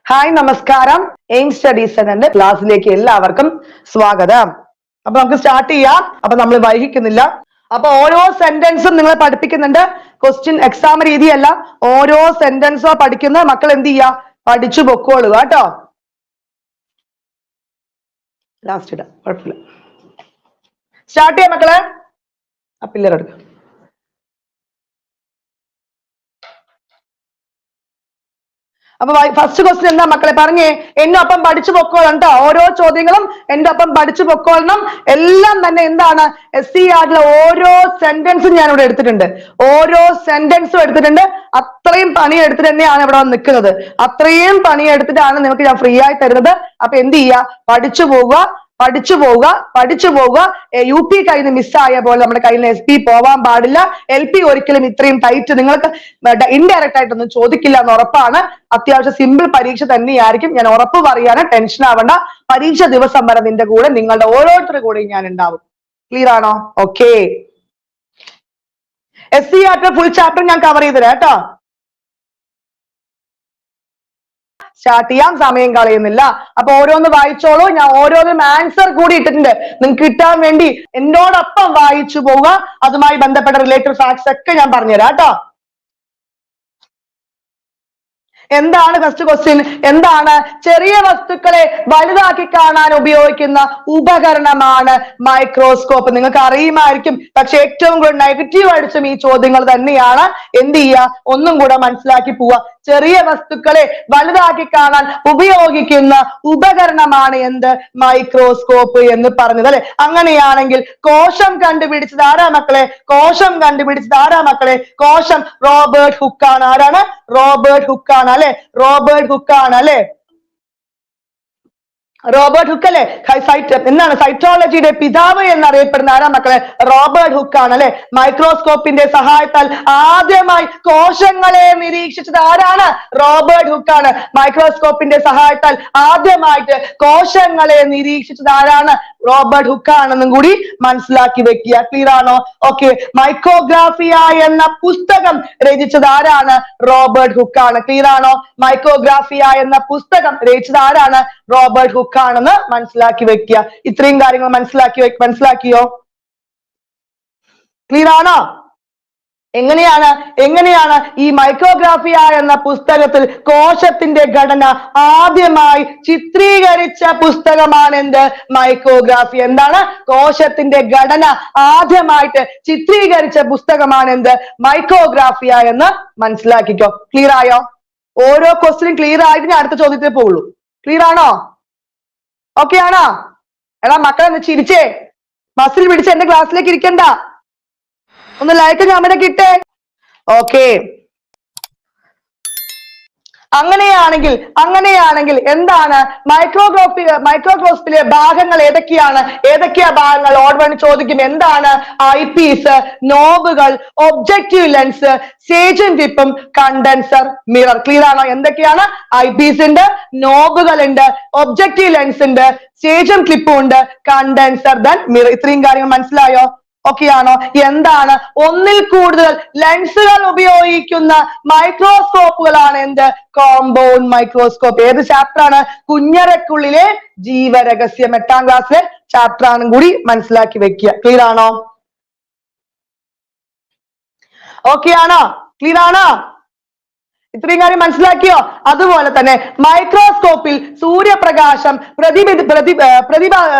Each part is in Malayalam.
ഹായ് നമസ്കാരം. എയിം സ്റ്റഡീസ് സെന്ററിന്റെ ക്ലാസ്സിലേക്ക് എല്ലാവർക്കും സ്വാഗതം. അപ്പൊ നമുക്ക് സ്റ്റാർട്ട് ചെയ്യാം. അപ്പൊ നമ്മൾ വൈകിക്കുന്നില്ല. അപ്പൊ ഓരോ സെന്റൻസും നിങ്ങളെ പഠിപ്പിക്കുന്നുണ്ട്. ക്വസ്റ്റ്യൻ എക്സാം രീതിയല്ല, ഓരോ സെന്റൻസോ പഠിക്കുന്ന മക്കൾ എന്ത് ചെയ്യാ, പഠിച്ചു പൊക്കോളുക കേട്ടോ. ലാസ്റ്റ് ഇടാം, കുഴപ്പമില്ല. സ്റ്റാർട്ട് ചെയ്യാം മക്കളെ. ആ പിള്ളേർ എടുക്കുക. അപ്പൊ ഫസ്റ്റ് ക്വസ്റ്റ്യൻ എന്താ മക്കളെ, പറഞ്ഞേ. എന്റെ ഒപ്പം പഠിച്ചു പൊക്കോളണം കേട്ടോ. ഓരോ ചോദ്യങ്ങളും എന്റെ ഒപ്പം പഠിച്ചു പൊക്കോളണം. എല്ലാം തന്നെ എന്താണ്, SCRTലെ ഓരോ സെന്റൻസും ഞാൻ ഇവിടെ എടുത്തിട്ടുണ്ട്. ഓരോ സെന്റൻസും എടുത്തിട്ടുണ്ട്. അത്രയും പണി എടുത്തിട്ട് തന്നെയാണ് ഇവിടെ വന്ന് നിൽക്കുന്നത്. അത്രയും പണി എടുത്തിട്ടാണ് നിങ്ങൾക്ക് ഞാൻ ഫ്രീ ആയി തരുന്നത്. അപ്പൊ എന്ത് ചെയ്യുക, പഠിച്ചു പോവുക, പഠിച്ചു പോവുക, പഠിച്ചു പോവുക. UP കയ്യിൽ നിന്ന് മിസ്സായ പോലെ നമ്മുടെ കയ്യിൽ നിന്ന് SP പോവാൻ പാടില്ല. LP ഒരിക്കലും ഇത്രയും ടൈറ്റ് നിങ്ങൾക്ക് ഇൻഡയറക്റ്റ് ആയിട്ടൊന്നും ചോദിക്കില്ല എന്ന് ഉറപ്പാണ്. അത്യാവശ്യം സിമ്പിൾ പരീക്ഷ തന്നെയായിരിക്കും. ഞാൻ ഉറപ്പ് പറയാണ്, ടെൻഷൻ ആവണ്ട. പരീക്ഷ ദിവസം വരെ നിന്റെ കൂടെ, നിങ്ങളുടെ ഓരോരുത്തരുടെ കൂടെയും ഞാൻ ഉണ്ടാവും. ക്ലിയർ ആണോ? ഓക്കെ. SCRT ഫുൾ ചാപ്റ്റർ ഞാൻ കവർ ചെയ്തു തരാം കേട്ടോ. സ്റ്റാർട്ട് ചെയ്യാം, സമയം കളയുന്നില്ല. അപ്പൊ ഓരോന്ന് വായിച്ചോളൂ. ഞാൻ ഓരോന്നും ആൻസർ കൂടി ഇട്ടിട്ടുണ്ട്, നിങ്ങൾക്ക് കിട്ടാൻ വേണ്ടി. എന്നോടൊപ്പം വായിച്ചു പോവുക. അതുമായി ബന്ധപ്പെട്ട റിലേറ്റഡ് ഫാക്ട്സ് ഒക്കെ ഞാൻ പറഞ്ഞുതരാം കേട്ടോ. എന്താണ് ഫസ്റ്റ് ക്വസ്റ്റ്യൻ? എന്താണ്? ചെറിയ വസ്തുക്കളെ വലുതാക്കി കാണാൻ ഉപയോഗിക്കുന്ന ഉപകരണമാണ് മൈക്രോസ്കോപ്പ്. നിങ്ങൾക്ക് അറിയുമായിരിക്കും, പക്ഷെ ഏറ്റവും കൂടുതൽ നെഗറ്റീവ് അടിച്ചും ഈ ചോദ്യങ്ങൾ തന്നെയാണ്. എന്ത് ചെയ്യുക, ഒന്നും കൂടെ മനസ്സിലാക്കി പോവുക. ചെറിയ വസ്തുക്കളെ വലുതാക്കി കാണാൻ ഉപയോഗിക്കുന്ന ഉപകരണമാണ് എന്ത്? മൈക്രോസ്കോപ്പ് എന്ന് പറഞ്ഞത് അല്ലെ. അങ്ങനെയാണെങ്കിൽ കോശം കണ്ടുപിടിച്ചത് ആരാ മക്കളെ? കോശം കണ്ടുപിടിച്ചത് ആരാ മക്കളെ? കോശം റോബർട്ട് ഹുക്ക് ആണ്. ആരാണ്? റോബർട്ട് ഹുക്ക് ആണ് അല്ലെ. റോബർട്ട് ഹുക്ക് ആണ് അല്ലെ. റോബർട്ട് ഹുക്ക് അല്ലെ. എന്താണ്, സൈറ്റോളജിയുടെ പിതാവ് എന്നറിയപ്പെടുന്ന ആരാ മക്കളെ? റോബർട്ട് ഹുക്ക് ആണ് അല്ലെ. മൈക്രോസ്കോപ്പിന്റെ സഹായത്താൽ ആദ്യമായി കോശങ്ങളെ നിരീക്ഷിച്ചത് ആരാണ്? റോബർട്ട് ഹുക്ക് ആണ്. മൈക്രോസ്കോപ്പിന്റെ സഹായത്താൽ ആദ്യമായിട്ട് കോശങ്ങളെ നിരീക്ഷിച്ചത് ആരാണ്? റോബർട്ട് ഹുക്ക് ആണെന്നും കൂടി മനസ്സിലാക്കി വെക്കുക. ക്ലിയർ ആണോ? ഓക്കെ. മൈക്രോഗ്രാഫിയ എന്ന പുസ്തകം രചിച്ചത് ആരാണ്? റോബർട്ട് ഹുക്ക് ആണ്. ക്ലിയർ ആണോ? മൈക്രോഗ്രാഫിയ എന്ന പുസ്തകം രചിച്ചത് ആരാണ്? റോബർട്ട് ഹുക്ക് ആണെന്ന് മനസ്സിലാക്കി വെക്കുക. ഇത്രയും കാര്യങ്ങൾ മനസ്സിലാക്കിയോ? ക്ലിയർ ആണോ? എങ്ങനെയാണ് ഈ മൈക്രോഗ്രാഫിയ എന്ന പുസ്തകത്തിൽ കോശത്തിന്റെ ഘടന ആദ്യമായി ചിത്രീകരിച്ച പുസ്തകമാണ് എന്ത്? മൈക്രോഗ്രാഫി. എന്താണ്? കോശത്തിന്റെ ഘടന ആദ്യമായിട്ട് ചിത്രീകരിച്ച പുസ്തകമാണ് എന്ത്? മൈക്രോഗ്രാഫിയ എന്ന് മനസ്സിലാക്കിക്കോ. ക്ലിയർ ആയോ? ഓരോ ക്വസ്റ്റ്യനും ക്ലിയർ ആയിട്ട് ഞാൻ അടുത്ത ചോദ്യത്തിൽ പോകുള്ളൂ. ക്ലിയർ ആണോ? ഓക്കെ ആണോ? എടാ മക്കളെ ഒന്ന് ചിരിച്ചേ, മസിൽ പിടിച്ച് എന്റെ ക്ലാസ്സിലേക്ക് ഇരിക്കണ്ട. ഒന്ന് ലൈക്ക് കമന്റ് ഇട്ടേ. ഓക്കെ. അങ്ങനെയാണെങ്കിൽ എന്താണ് മൈക്രോസ്കോപ്പിലെ ഭാഗങ്ങൾ ഏതൊക്കെയാ ഭാഗങ്ങൾ? ഓർഡർ വൺ ചോദിക്കും. എന്താണ്? ഐപീസ്, നോബുകൾ, ഒബ്ജക്റ്റീവ് ലെൻസ്, സ്റ്റേജിംഗ് ടിപ്പും കണ്ടൻസർ മിറർ. ക്ലിയർ ആണോ? എന്തൊക്കെയാണ്? ഐപീസ് ഉണ്ട്, നോബുകൾ ഉണ്ട്, ഒബ്ജക്റ്റീവ് ലെൻസ് ഉണ്ട്, സ്റ്റേജിംഗ് ക്ലിപ്പും ഉണ്ട്, കണ്ടൻസർ ദെൻ മിറർ. ഇത്രയും കാര്യങ്ങൾ മനസ്സിലായോ? ഓക്കെ ആണോ? എന്താണ്? ഒന്നിൽ കൂടുതൽ ലെൻസുകൾ ഉപയോഗിക്കുന്ന മൈക്രോസ്കോപ്പുകളാണ് എന്ത്? Compound microscope. ഏത് ചാപ്റ്റർ ആണ്? കുഞ്ഞറക്കുള്ളിലെ ജീവരഹസ്യം. 8ാം ക്ലാസ്സിലെ ചാപ്റ്റർ ആണെന്നും കൂടി മനസ്സിലാക്കി വെക്കുക. ക്ലിയർ ആണോ? ഓക്കെ ആണോ? ക്ലിയർ ആണോ? ഇത്രയും കാര്യം മനസ്സിലാക്കിയോ? അതുപോലെ തന്നെ മൈക്രോസ്കോപ്പിൽ സൂര്യപ്രകാശം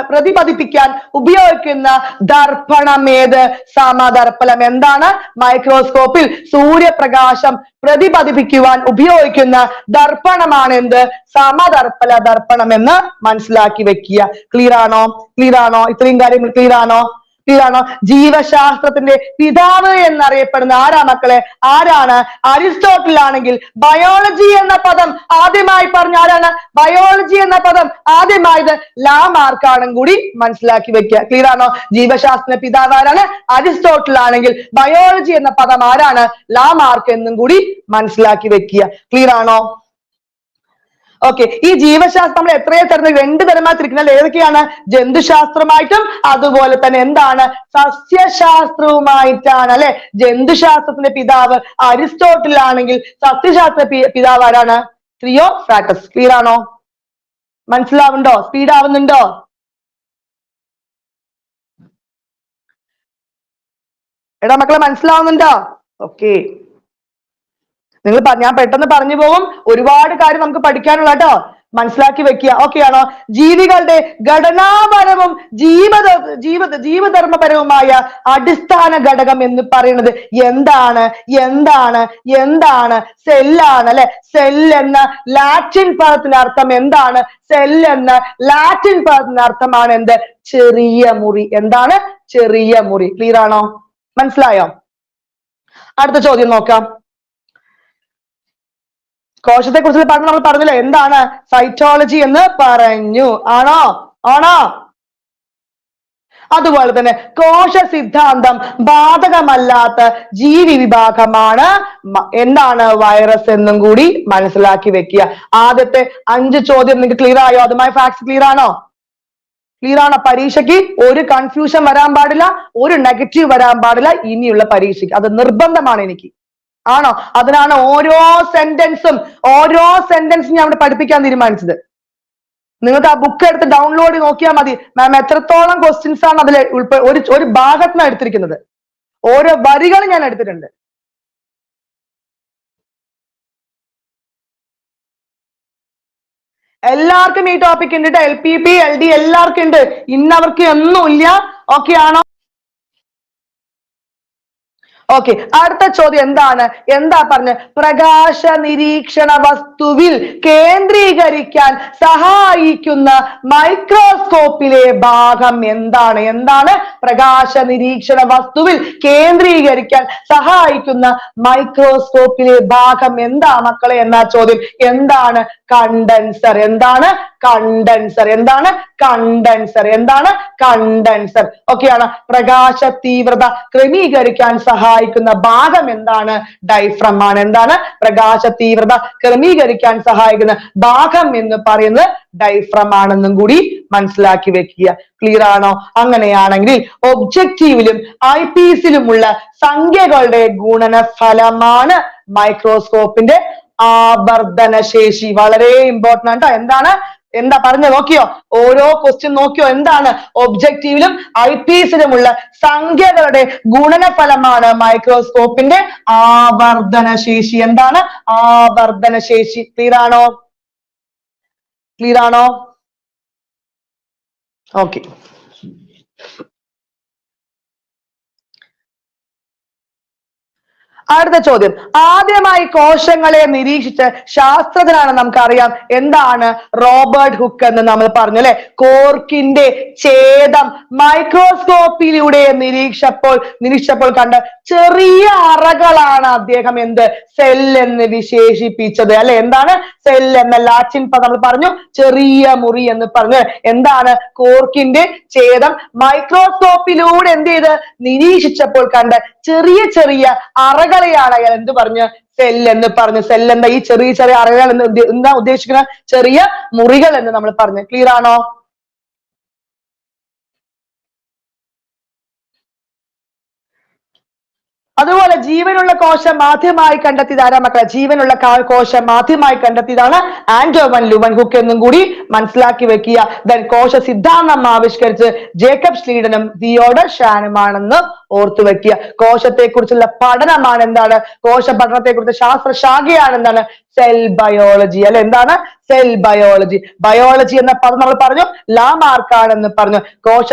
പ്രതിപതിപ്പിക്കാൻ ഉപയോഗിക്കുന്ന ദർപ്പണം ഏത്? സമദർപ്പണം. എന്താണ്? മൈക്രോസ്കോപ്പിൽ സൂര്യപ്രകാശം പ്രതിപതിപ്പിക്കുവാൻ ഉപയോഗിക്കുന്ന ദർപ്പണമാണ് എന്ത്? സമദർപ്പണ ദർപ്പണം എന്ന് മനസ്സിലാക്കി വെക്കുക. ക്ലിയർ ആണോ? ഇത്രയും കാര്യങ്ങൾ ക്ലിയർ ആണോ? ജീവശാസ്ത്രത്തിന്റെ പിതാവ് എന്നറിയപ്പെടുന്ന ആരാ മക്കളെ? ആരാണ്? അരിസ്റ്റോട്ടിൽ ആണെങ്കിൽ ബയോളജി എന്ന പദം ആദ്യമായി പറഞ്ഞ ആരാണ്? ബയോളജി എന്ന പദം ആദ്യമായത് ലാമാർക്ക് ആണെന്നും കൂടി മനസ്സിലാക്കി വെക്കുക. ക്ലിയർ ആണോ? ജീവശാസ്ത്ര പിതാവ് ആരാണ്? അരിസ്റ്റോട്ടിൽ ആണെങ്കിൽ ബയോളജി എന്ന പദം ആരാണ്? ലാമാർക്ക് എന്നും കൂടി മനസ്സിലാക്കി വെക്കുക. ക്ലിയർ ആണോ? ഓക്കെ. ഈ ജീവശാസ്ത്രം നമ്മൾ എത്രയോ തരം 2 തരമായി തിരിക്കുന്നത്. ഏതൊക്കെയാണ്? ജന്തുശാസ്ത്രമായിട്ടും അതുപോലെ തന്നെ എന്താണ്? സസ്യശാസ്ത്രവുമായിട്ടാണ് അല്ലെ. ജന്തുശാസ്ത്രത്തിന്റെ പിതാവ് അരിസ്റ്റോട്ടിൽ ആണെങ്കിൽ സസ്യശാസ്ത്ര പിതാവ് ആരാണ്? തിയോഫ്രാറ്റസ്. ക്ലിയർ ആണോ? മനസ്സിലാവുന്നുണ്ടോ? സ്പീഡ് ആവുന്നുണ്ടോ? എടാ മക്കളെ മനസ്സിലാവുന്നുണ്ടോ? ഓക്കെ, നിങ്ങൾ ഞാൻ പെട്ടെന്ന് പറഞ്ഞു പോകും, ഒരുപാട് കാര്യം നമുക്ക് പഠിക്കാനുള്ള കേട്ടോ, മനസ്സിലാക്കി വെക്കുക. ഓക്കെ ആണോ? ജീവികളുടെ ഘടനാപരവും ജീവധർമ്മപരവുമായ അടിസ്ഥാന ഘടകം എന്ന് പറയുന്നത് എന്താണ്? എന്താണ്? എന്താണ്? സെല്ലാണ് അല്ലെ. സെൽ എന്ന ലാറ്റിൻ പദത്തിന്റെ അർത്ഥം എന്താണ്? സെൽ എന്ന ലാറ്റിൻ പദത്തിന്റെ അർത്ഥമാണ് എന്ത്? ചെറിയ മുറി. എന്താണ്? ചെറിയ മുറി. ക്ലിയർ ആണോ? മനസ്സിലായോ? അടുത്ത ചോദ്യം നോക്കാം. കോശത്തെ കുറിച്ചുള്ള പഠനം നമ്മൾ പറഞ്ഞില്ലേ, എന്താണ്? സൈറ്റോളജി എന്ന് പറഞ്ഞു. ആണോ? ആണോ? അതുപോലെ തന്നെ കോശ സിദ്ധാന്തം ബാധകമല്ലാത്ത ജീവി വിഭാഗമാണ് എന്താണ്? വൈറസ് എന്നും കൂടി മനസ്സിലാക്കി വെക്കുക. ആദ്യത്തെ 5 ചോദ്യം നിങ്ങൾക്ക് ക്ലിയർ ആയോ? അതുമായി ഫാക്ട്സ് ക്ലിയർ ആണോ? ക്ലിയർ ആണോ? പരീക്ഷയ്ക്ക് ഒരു കൺഫ്യൂഷൻ വരാൻ പാടില്ല, ഒരു നെഗറ്റീവ് വരാൻ പാടില്ല ഇനിയുള്ള പരീക്ഷയ്ക്ക്. അത് നിർബന്ധമാണ് എനിക്ക്. ആണോ? അതിനാണ് ഓരോ സെന്റൻസും ഞാൻ അവിടെ പഠിപ്പിക്കാൻ തീരുമാനിച്ചത്. നിങ്ങൾക്ക് ആ ബുക്ക് എടുത്ത് ഡൗൺലോഡ് നോക്കിയാൽ മതി. മാം എത്രത്തോളം ക്വസ്റ്റ്യൻസ് ആണ് അതിൽ ഒരു ഭാഗത്താണ് എടുത്തിരിക്കുന്നത്. ഓരോ വരികളും ഞാൻ എടുത്തിട്ടുണ്ട്. എല്ലാവർക്കും ഈ ടോപ്പിക് ഉണ്ട്. LPP LD എല്ലാവർക്കും ഉണ്ട്. ഇന്നവർക്ക് ഒന്നുമില്ല. ഓക്കെ ആണോ? ഓക്കെ, അടുത്ത ചോദ്യം എന്താണ്? എന്താ പറഞ്ഞ? പ്രകാശ നിരീക്ഷണ വസ്തുവിൽ കേന്ദ്രീകരിക്കാൻ സഹായിക്കുന്ന മൈക്രോസ്കോപ്പിലെ ഭാഗം എന്താണ്? എന്താണ്? പ്രകാശ നിരീക്ഷണ വസ്തുവിൽ കേന്ദ്രീകരിക്കാൻ സഹായിക്കുന്ന മൈക്രോസ്കോപ്പിലെ ഭാഗം എന്താ മക്കളെ എന്നാ ചോദ്യം. എന്താണ്? കണ്ടൻസർ. എന്താണ്? കണ്ടൻസർ. എന്താണ്? കണ്ടൻസർ. എന്താണ്? കണ്ടൻസർ. ഓക്കെയാണ്. പ്രകാശ തീവ്രത ക്രമീകരിക്കാൻ സഹായിക്കുന്ന ഭാഗം എന്താണ്? ഡൈഫ്രം ആണ്. എന്താണ്? പ്രകാശ തീവ്രത ക്രമീകരിക്കാൻ സഹായിക്കുന്ന ഭാഗം എന്ന് പറയുന്നത് ഡൈഫ്രം ആണെന്നും കൂടി മനസ്സിലാക്കി വെക്കുക. ക്ലിയർ ആണോ? അങ്ങനെയാണെങ്കിൽ ഒബ്ജക്റ്റീവിലും ഐപീസിലുമുള്ള സംഖ്യകളുടെ ഗുണനഫലമാണ് മൈക്രോസ്കോപ്പിന്റെ ആവർത്തന ശേഷി. വളരെ ഇമ്പോർട്ടന്റ് ആണ്. എന്താണ്? എന്താ പറഞ്ഞ നോക്കിയോ? ഓരോ ക്വസ്റ്റ്യൻ നോക്കിയോ? എന്താണ്? ഒബ്ജക്റ്റീവിലും ഐപീസിലുമുള്ള സംഖ്യകളുടെ ഗുണനഫലമാണ് മൈക്രോസ്കോപ്പിന്റെ ആവർത്തന ശേഷി. എന്താണ്? ആവർത്തന ശേഷി. ക്ലിയർ ആണോ? ക്ലിയർ ആണോ? ഓക്കെ, അടുത്ത ചോദ്യം. ആദ്യമായി കോശങ്ങളെ നിരീക്ഷിച്ച ശാസ്ത്രജ്ഞനാണ് നമുക്കറിയാം. എന്താണ്? റോബർട്ട് ഹുക്ക് എന്ന് നമ്മൾ പറഞ്ഞു അല്ലെ. കോർക്കിന്റെ ഛേദം മൈക്രോസ്കോപ്പിലൂടെ നിരീക്ഷിച്ചപ്പോൾ കണ്ട ചെറിയ അറകളാണ് അദ്ദേഹം എന്ത്? സെൽ എന്ന് വിശേഷിപ്പിച്ചത് അല്ലെ. എന്താണ്? സെൽ എന്ന ലാറ്റിൻ പദം നമ്മൾ പറഞ്ഞു ചെറിയ മുറി എന്ന് പറഞ്ഞു. എന്താണ്? കോർക്കിന്റെ ഛേദം മൈക്രോസ്കോപ്പിലൂടെ എന്ത് ചെയ്ത് നിരീക്ഷിച്ചപ്പോൾ കണ്ട ചെറിയ ചെറിയ അറകളെയാണ് അയാൾ എന്ത് പറഞ്ഞു? സെൽ എന്ന് പറഞ്ഞു. സെൽ എന്ന ഈ ചെറിയ ചെറിയ അറകൾ എന്ന് എന്താ ഉദ്ദേശിക്കുന്നത്? ചെറിയ മുറികൾ എന്ന് നമ്മൾ പറഞ്ഞു. ക്ലിയർ ആണോ? അതുപോലെ ജീവനുള്ള കോശം ആദ്യമായി കണ്ടെത്തിയത് ആരാ മക്കളെ? ജീവനുള്ള കോശം ആദ്യമായി കണ്ടെത്തിയതാണ് ആന്റോ വൻ ലുവൻഹുക്ക് എന്നും കൂടി മനസ്സിലാക്കി വെക്കുക. ദെൻ കോശ സിദ്ധാന്തം ആവിഷ്കരിച്ച് ജേക്കബ് സ്ലീഡനും തിയോഡർ ഷാനുമാണെന്ന് ഓർത്തു വെക്കുക. കോശത്തെ കുറിച്ചുള്ള പഠനമാണ് എന്താണ്? കോശ പഠനത്തെ കുറിച്ച് ശാസ്ത്രശാഖയാണ് എന്താണ്? സെൽ ബയോളജി അല്ലെ. എന്താണ്? Cell biology. ബയോളജി എന്ന പദം നമ്മൾ പറഞ്ഞു ലാമാർക്കാണെന്ന് പറഞ്ഞു. കോശ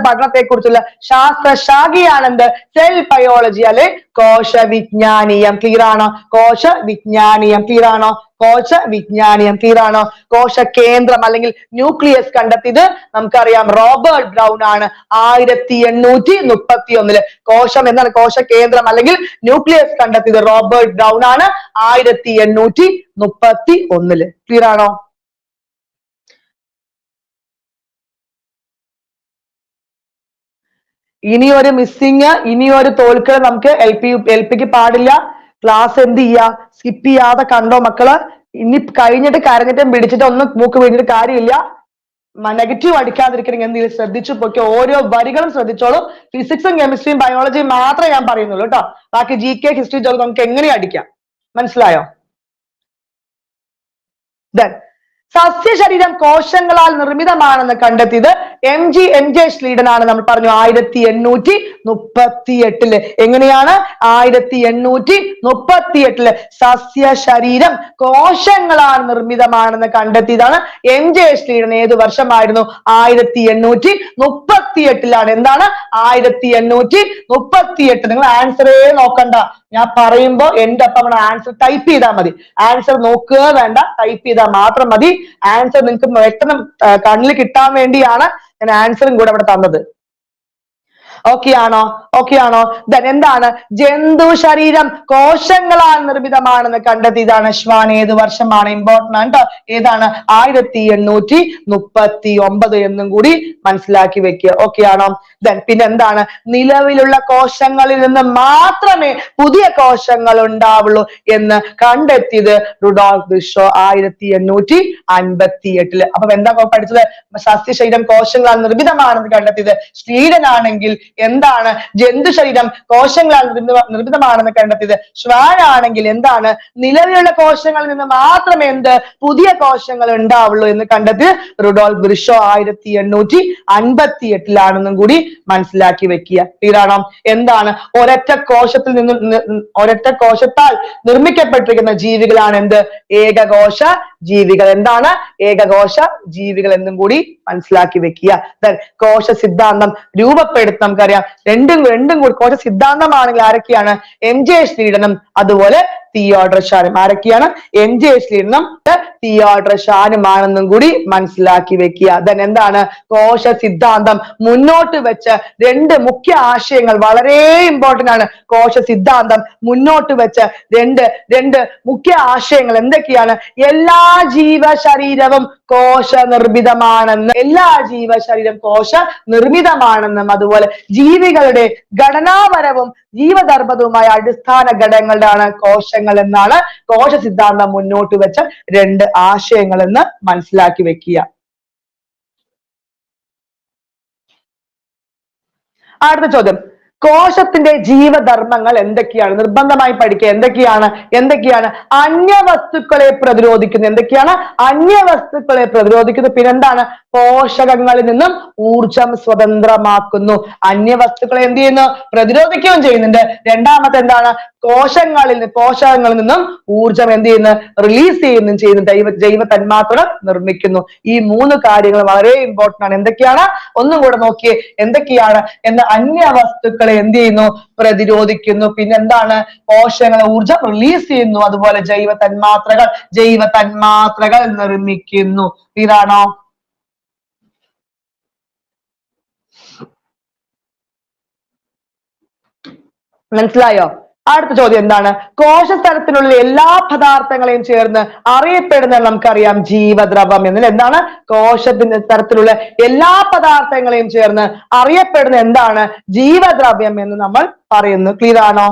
പഠനത്തെ കുറിച്ചുള്ള ശാസ്ത്രശാഖയാണെന്ത്? സെൽ ബയോളജി അല്ലെ. കോശ വിജ്ഞാനീയം. ക്ലിയർ ആണോ? കോശ വിജ്ഞാനീയം. ക്ലിയർ ആണോ? കോശ വിജ്ഞാനീയം. ക്ലിയർ ആണോ? കോശ കേന്ദ്രം അല്ലെങ്കിൽ ന്യൂക്ലിയസ് കണ്ടെത്തിയത് നമുക്കറിയാം റോബർട്ട് ബ്രൗൺ ആണ് 1831. കോശം എന്താണ്? കോശ കേന്ദ്രം അല്ലെങ്കിൽ ന്യൂക്ലിയസ് കണ്ടെത്തിയത് റോബർട്ട് ബ്രൗൺ ആണ് 1831. ക്ലിയർ ആണോ? ഇനിയൊരു മിസ്സിങ്, ഇനിയൊരു തോൽക്കൽ നമുക്ക് എൽപിക്ക് പാടില്ല. ക്ലാസ് എന്ത് ചെയ്യുക? സ്കിപ്പ് ചെയ്യാതെ കണ്ടോ മക്കള്. ഇനി കഴിഞ്ഞിട്ട് കരഞ്ഞിട്ടും പിടിച്ചിട്ട് ഒന്നും മൂക്ക് വീണിട്ട് കാര്യമില്ല. നെഗറ്റീവ് അടിക്കാതിരിക്കണമെങ്കിൽ എന്തെങ്കിലും ശ്രദ്ധിച്ചു പോക്കെ. ഓരോ വരികളും ശ്രദ്ധിച്ചോളൂ. ഫിസിക്സും കെമിസ്ട്രിയും ബയോളജിയും മാത്രമേ ഞാൻ പറയുന്നുള്ളൂ കേട്ടോ. ബാക്കി GK ഹിസ്റ്ററി നമുക്ക് എങ്ങനെ അടിക്കാം. മനസ്സിലായോ? Then സസ്യശരീരം കോശങ്ങളാൽ നിർമ്മിതമാണെന്ന് കണ്ടെത്തിയത് എം ജെ ശ്ലീഡൻ ആണ്. നമ്മൾ പറഞ്ഞു 1838. എങ്ങനെയാണ്? 1838 സസ്യശരീരം കോശങ്ങളാൽ നിർമ്മിതമാണെന്ന് കണ്ടെത്തിയതാണ് എം.ജെ. ശ്ലീഡൻ. ഏത് വർഷമായിരുന്നു? 1838. എന്താണ്? 1838. നിങ്ങൾ ആൻസറേ നോക്കണ്ട, ഞാൻ പറയുമ്പോ എന്റെ ഒപ്പം ആൻസർ ടൈപ്പ് ചെയ്താൽ മതി. ആൻസർ നോക്കുക വേണ്ട, ടൈപ്പ് ചെയ്താൽ മാത്രം മതി. ആൻസർ നിങ്ങൾക്ക് പെട്ടെന്ന് കണ്ണിൽ കിട്ടാൻ വേണ്ടിയാണ് ഞാൻ ആൻസറും കൂടെ അവിടെ തന്നത്. ഓക്കെ ആണോ? ദെൻ എന്താണ്? ജന്തു ശരീരം കോശങ്ങളാൽ നിർമ്മിതമാണെന്ന് കണ്ടെത്തിയതാണ് ശ്വാൻ. ഏത് വർഷമാണ്? ഇമ്പോർട്ടന്റ് ആണ്. ഏതാണ്? 1839 എന്നും കൂടി മനസ്സിലാക്കി വെക്കുക. ഓക്കെ ആണോ? ദെൻ പിന്നെ എന്താണ്? നിലവിലുള്ള കോശങ്ങളിൽ നിന്ന് മാത്രമേ പുതിയ കോശങ്ങൾ ഉണ്ടാവുള്ളൂ എന്ന് കണ്ടെത്തിയത് റുഡോൾഫ് വിർഷോ 1858. അപ്പൊ എന്താ പഠിച്ചത്? സസ്യശരീരം കോശങ്ങളാൽ നിർമ്മിതമാണെന്ന് കണ്ടെത്തിയത് ശ്ലീഡൻ ആണെങ്കിൽ എന്താണ്? ജന്തു ശരീരം കോശങ്ങളാൽ നിർമ്മിതമാണെന്ന് കണ്ടെത്തിയത് ശ്വാൻ ആണെങ്കിൽ എന്താണ്? നിലവിലുള്ള കോശങ്ങളിൽ നിന്ന് മാത്രമേ എന്ത് പുതിയ കോശങ്ങൾ ഉണ്ടാവുള്ളൂ എന്ന് കണ്ടെത്തിയത് റുഡോൾഫ് വിർഷോ 1858 കൂടി മനസ്സിലാക്കി വെക്കുക. ക്ലിയർ ആണോ? എന്താണ്? ഒരൊറ്റ കോശത്താൽ നിർമ്മിക്കപ്പെട്ടിരിക്കുന്ന ജീവികളാണ് എന്ത്? ഏകകോശ ജീവികൾ. എന്താണ്? ഏകകോശ ജീവികൾ എന്നും കൂടി മനസ്സിലാക്കി വെക്കുക. കോശ സിദ്ധാന്തം രൂപപ്പെടുത്താൻ നമുക്കറിയാം. രണ്ടും കൂടി കോശ സിദ്ധാന്തമാണെങ്കിൽ ആരൊക്കെയാണ്? എം.ജെ. ശ്ലീഡനും അതുപോലെ തിയോഡർ ഷാനും. ആരൊക്കെയാണ്? എം.ജെ. ശ്ലീഡനും തിയോഡർ ഷാനുമാണെന്നും കൂടി മനസ്സിലാക്കി വെക്കുക. ദെൻ എന്താണ്? കോശ സിദ്ധാന്തം മുന്നോട്ട് വെച്ച രണ്ട് മുഖ്യ ആശയങ്ങൾ വളരെ ഇമ്പോർട്ടന്റ് ആണ്. കോശ സിദ്ധാന്തം മുന്നോട്ട് വെച്ച രണ്ട് മുഖ്യ ആശയങ്ങൾ എന്തൊക്കെയാണ്? എല്ലാ ജീവശരീരവും കോശ നിർമ്മിതമാണെന്ന്, എല്ലാ ജീവശരീരം കോശ നിർമ്മിതമാണെന്നും അതുപോലെ ജീവികളുടെ ഘടനാപരവും ജീവധർമ്മവുമായ അടിസ്ഥാന ഘടകങ്ങളാണ് കോശങ്ങൾ എന്നാണ് കോശ സിദ്ധാന്തം മുന്നോട്ട് വെച്ച രണ്ട് ആശയങ്ങൾ എന്ന് മനസ്സിലാക്കി വെക്കുക. അടുത്ത ചോദ്യം, കോശത്തിന്റെ ജീവധർമ്മങ്ങൾ എന്തൊക്കെയാണ്? നിർബന്ധമായി പഠിക്കുക. എന്തൊക്കെയാണ്? അന്യവസ്തുക്കളെ പ്രതിരോധിക്കുന്നു. എന്തൊക്കെയാണ്? അന്യവസ്തുക്കളെ പ്രതിരോധിക്കുന്നു. പിന്നെന്താണ്? പോഷകങ്ങളിൽ നിന്നും ഊർജം സ്വതന്ത്രമാക്കുന്നു. അന്യവസ്തുക്കളെ എന്ത് ചെയ്യുന്നു? പ്രതിരോധിക്കുകയും ചെയ്യുന്നുണ്ട്. രണ്ടാമത്തെ എന്താണ്? പോഷകങ്ങളിൽ നിന്നും ഊർജം എന്ത് ചെയ്യുന്നു? റിലീസ് ചെയ്യുന്നു. ജൈവ തന്മാത്രകൾ നിർമ്മിക്കുന്നു. ഈ മൂന്ന് കാര്യങ്ങൾ വളരെ ഇമ്പോർട്ടന്റ് ആണ്. എന്തൊക്കെയാണ്? ഒന്നും കൂടെ നോക്കിയേ. എന്തൊക്കെയാണ്? അന്യവസ്തുക്കളെ എന്ത് ചെയ്യുന്നു? പ്രതിരോധിക്കുന്നു. പിന്നെന്താണ്? പോഷകങ്ങളെ ഊർജം റിലീസ് ചെയ്യുന്നു. അതുപോലെ ജൈവ തന്മാത്രകൾ നിർമ്മിക്കുന്നു. ഇതാണോ? മനസ്സിലായോ? അടുത്ത ചോദ്യം എന്താണ്? കോശതലത്തിലുള്ള എല്ലാ പദാർത്ഥങ്ങളെയും ചേർന്ന് അറിയപ്പെടുന്ന നമുക്കറിയാം ജീവദ്രവം എന്ന്. എന്താണ്? കോശത്തിന്റെ തരത്തിലുള്ള എല്ലാ പദാർത്ഥങ്ങളെയും ചേർന്ന് അറിയപ്പെടുന്ന എന്താണ്? ജീവദ്രവ്യം എന്ന് നമ്മൾ പറയുന്നു. ക്ലിയർ ആണോ?